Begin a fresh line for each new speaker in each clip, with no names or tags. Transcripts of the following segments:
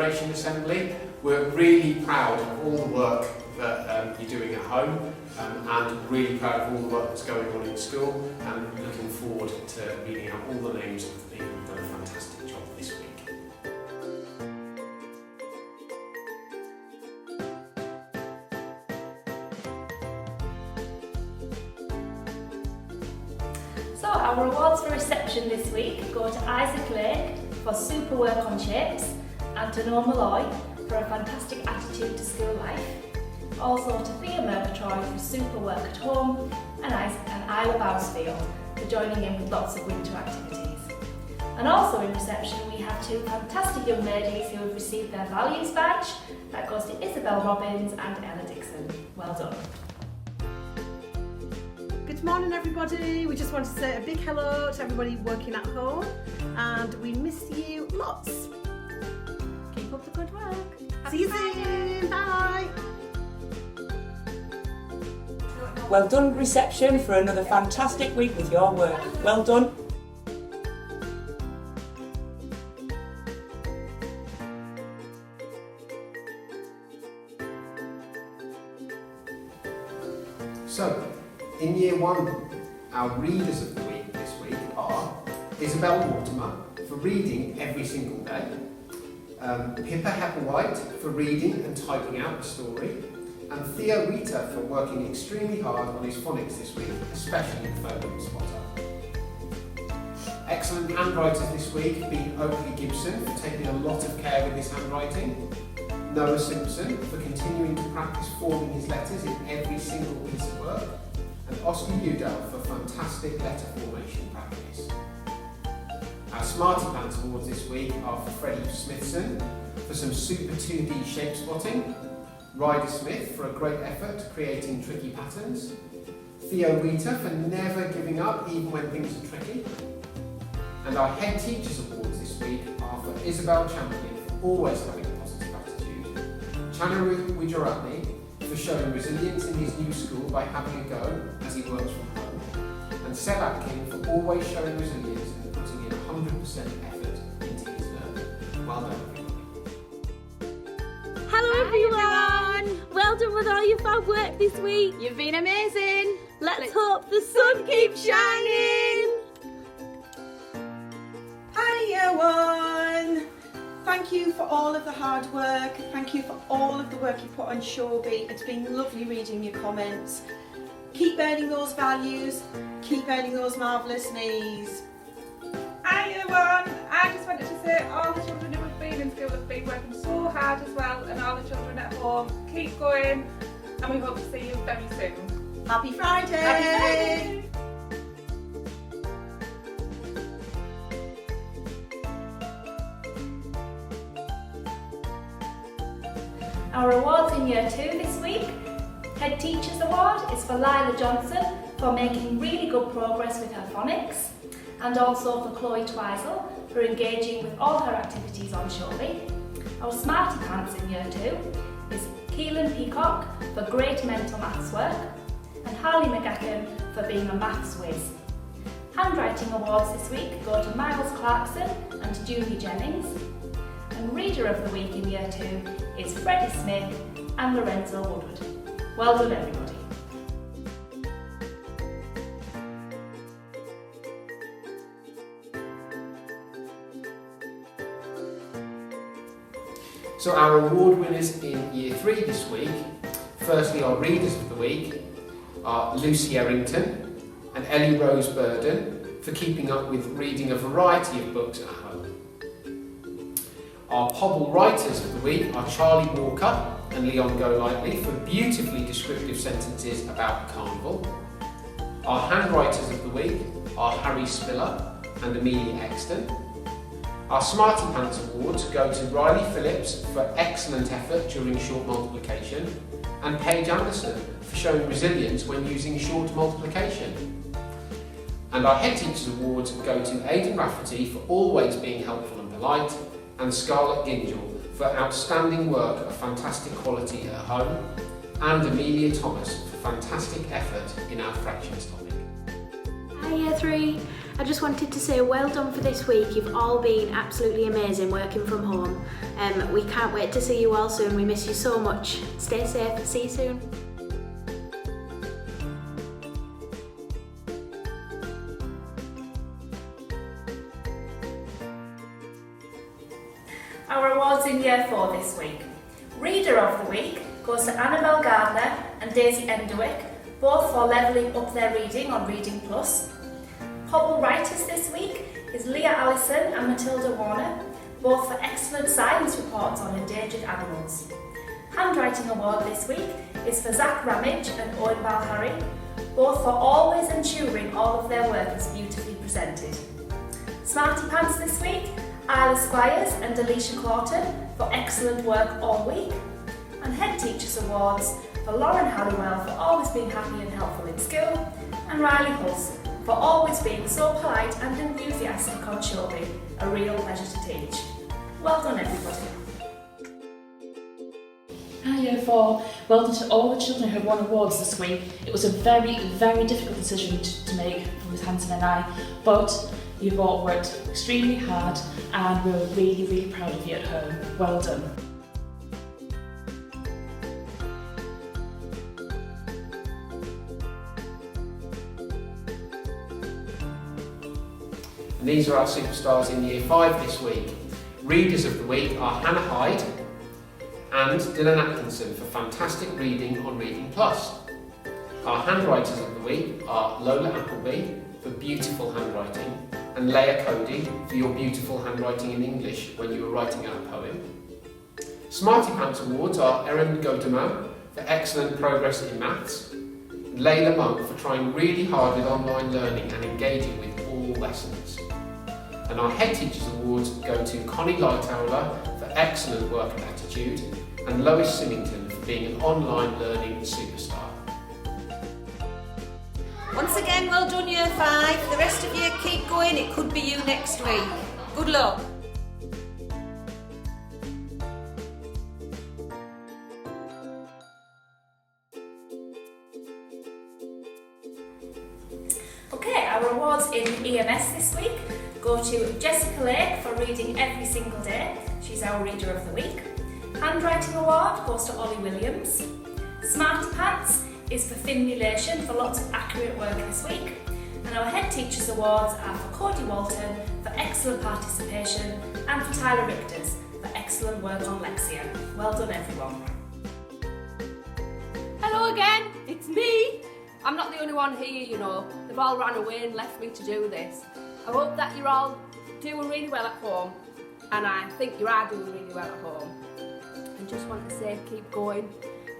celebration assembly. We're really proud of all the work that you're doing at home and really proud of all the work that's going on in school, and looking forward to reading out all the names of the people who've done a fantastic job this week.
So our awards for reception this week go to Isaac Lake for super work on shapes, and to Noel Malloy for a fantastic attitude to school life. Also to Thea Murgatroyd for super work at home, and Isla Bousfield for joining in with lots of winter activities. And also in reception we have two fantastic young ladies who have received their values badge. That goes to Isabel Robbins and Ella Dixon. Well done.
Good morning everybody, we just want to say a big hello to everybody working at home, and we miss you lots. Keep up the good work. See you soon, bye.
Well done reception for another fantastic week with your work. Well done.
So, in Year 1, our readers of the week this week are Isabel Waterman for reading every single day, Pippa Hepplewhite for reading and typing out the story, and Theo Rita for working extremely hard on his phonics this week, especially the phoneme spotter. Excellent handwriters this week have been Oakley Gibson for taking a lot of care with his handwriting, Noah Simpson for continuing to practice forming his letters in every single piece of work, and Oscar Udell for fantastic letter formation practice. Our Smarty Pants awards this week are for Freddie Smithson for some super 2D shape spotting, Ryder Smith for a great effort creating tricky patterns, Theo Rita for never giving up even when things are tricky, and our Head Teachers Awards this week are for Isabel Champion for always having a positive attitude, Chanaru Wijaratni for showing resilience in his new school by having a go as he works from home, and Seb Atkin for always showing resilience and putting in 100% effort into his learning. Well done everybody.
Hello everyone! Well done with all your fab work this week.
You've been amazing.
Let's hope the sun keeps shining.
Hi Year 1! Thank you for all of the hard work, thank you for all of the work you put on Showbie. It's been lovely reading your comments. Keep earning those values, keep earning those marvellous knees.
Hi everyone, I just wanted to say all the children who have been in school have been working so hard as well, and all the children at home, keep going, and we hope to see you very soon.
Happy Friday!
Happy Friday!
Our awards in Year 2 this week. Head Teachers Award is for Lila Johnson for making really good progress with her phonics, and also for Chloe Twizel for engaging with all her activities on Showbie. Our Smarty Pants in Year 2 is Keelan Peacock for great mental maths work, and Harley McGacken for being a maths whiz. Handwriting awards this week go to Miles Clarkson and Julie Jennings, and Reader of the Week in Year 2 is Freddie Smith and Lorenzo Woodward. Well done everybody.
So our award winners in Year 3 this week, firstly our Readers of the Week are Lucy Errington and Ellie Rose Burden for keeping up with reading a variety of books at home. Our Pobble Writers of the Week are Charlie Walker and Leon Golightly for beautifully descriptive sentences about the carnival. Our Handwriters of the Week are Harry Spiller and Amelia Exton. Our Smarty Pants Awards go to Riley Phillips for excellent effort during short multiplication, and Paige Anderson for showing resilience when using short multiplication. And our Head Teachers Awards go to Aidan Rafferty for always being helpful and polite, and Scarlett Gingell for outstanding work of fantastic quality at home, and Amelia Thomas for fantastic effort in our fractions topic.
Hi Year 3, I just wanted to say well done for this week. You've all been absolutely amazing working from home. We can't wait to see you all soon. We miss you so much. Stay safe. See you soon.
Our awards in Year 4 this week. Reader of the Week goes to Annabelle Gardner and Daisy Enderwick, both for levelling up their reading on Reading Plus. Pobble Writers this week is Leah Allison and Matilda Warner, both for excellent science reports on endangered animals. Handwriting Award this week is for Zach Ramage and Owen Balharry, both for always ensuring all of their work is beautifully presented. Smarty Pants this week, Isla Squires and Alicia Claughton for excellent work all week. And Head Teachers Awards for Lauren Halliwell for always being happy and helpful in school, and Riley Hulse for always being so polite and enthusiastic on Showbie. A real pleasure to teach. Well done everybody.
Hi Year 4, well done to all the children who won awards this week. It was a very, very difficult decision to make for Miss Hanson and I, but you've all worked extremely hard and we're really, really proud of you at home. Well done.
And these are our superstars in Year 5 this week. Readers of the week are Hannah Hyde and Dylan Atkinson for fantastic reading on Reading Plus. Our handwriters of the week are Lola Appleby for beautiful handwriting and Leah Cody for your beautiful handwriting in English when you were writing out a poem. Smarty Pants Awards are Erin Godemo for excellent progress in maths, and Layla Monk for trying really hard with online learning and engaging with all lessons. And our Head Teachers Awards go to Connie Lightowler for excellent work and attitude, and Lois Symington for being an online learning superstar.
Once again, well done Year 5. The rest of you keep going, it could be you next week. Good luck.
Okay, our awards in EMS this week go to Jessica Lake for reading every single day. She's our Reader of the Week. Handwriting Award goes to Ollie Williams. Smarty Pants is for Finley Lation for lots of accurate work this week. And our Head Teachers Awards are for Cody Walton for excellent participation and for Tyler Richters for excellent work on Lexia. Well done everyone.
Hello again, it's me. I'm not the only one here, you know. They've all run away and left me to do this. I hope that you're all doing really well at home, and I think you are doing really well at home. And just want to say, keep going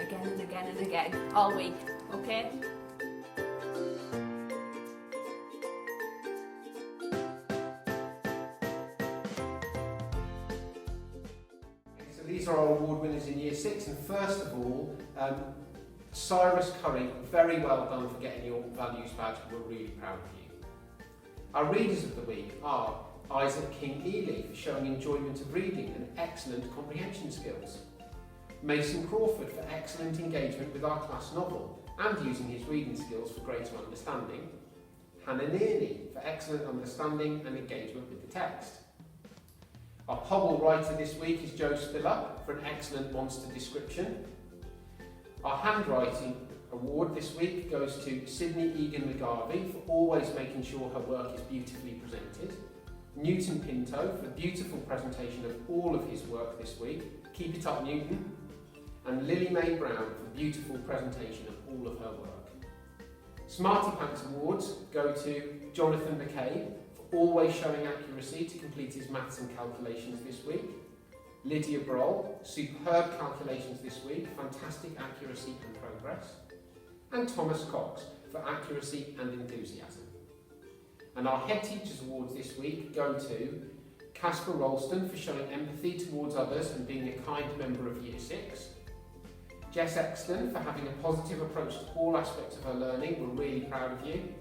again and again and again, all week, okay?
So these are our award winners in Year 6, and first of all, Cyrus Curry, very well done for getting your values badge. We're really proud of you. Our Readers of the Week are Isaac King Ely for showing enjoyment of reading and excellent comprehension skills, Mason Crawford for excellent engagement with our class novel and using his reading skills for greater understanding, Hannah Nearney for excellent understanding and engagement with the text. Our Pobble writer this week is Jo Spiller for an excellent monster description. Our handwriting award this week goes to Sydney Egan McGarvey for always making sure her work is beautifully presented, Newton Pinto for beautiful presentation of all of his work this week, keep it up Newton, and Lily Mae Brown for beautiful presentation of all of her work. Smarty Pants awards go to Jonathan McCabe for always showing accuracy to complete his maths and calculations this week, Lydia Broll, superb calculations this week, fantastic accuracy and progress, and Thomas Cox for accuracy and enthusiasm. And our Head Teachers Awards this week go to Casper Ralston for showing empathy towards others and being a kind member of Year 6, Jess Exton for having a positive approach to all aspects of her learning, we're really proud of you,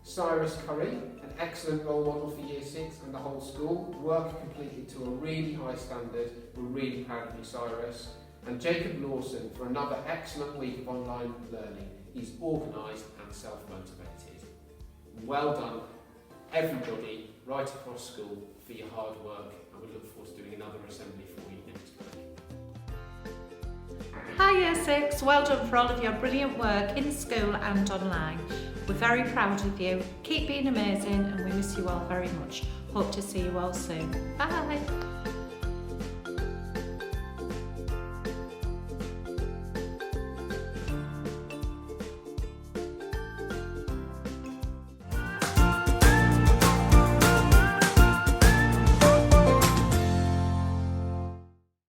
Cyrus Curry, an excellent role model for Year 6 and the whole school, work completed to a really high standard, we're really proud of you Cyrus, and Jacob Lawson for another excellent week of online learning. He's organised and self-motivated. Well done everybody right across school for your hard work, and we look forward to doing another assembly for you next week.
Hi Year 6, well done for all of your brilliant work in school and online. We're very proud of you. Keep being amazing and we miss you all very much. Hope to see you all soon. Bye!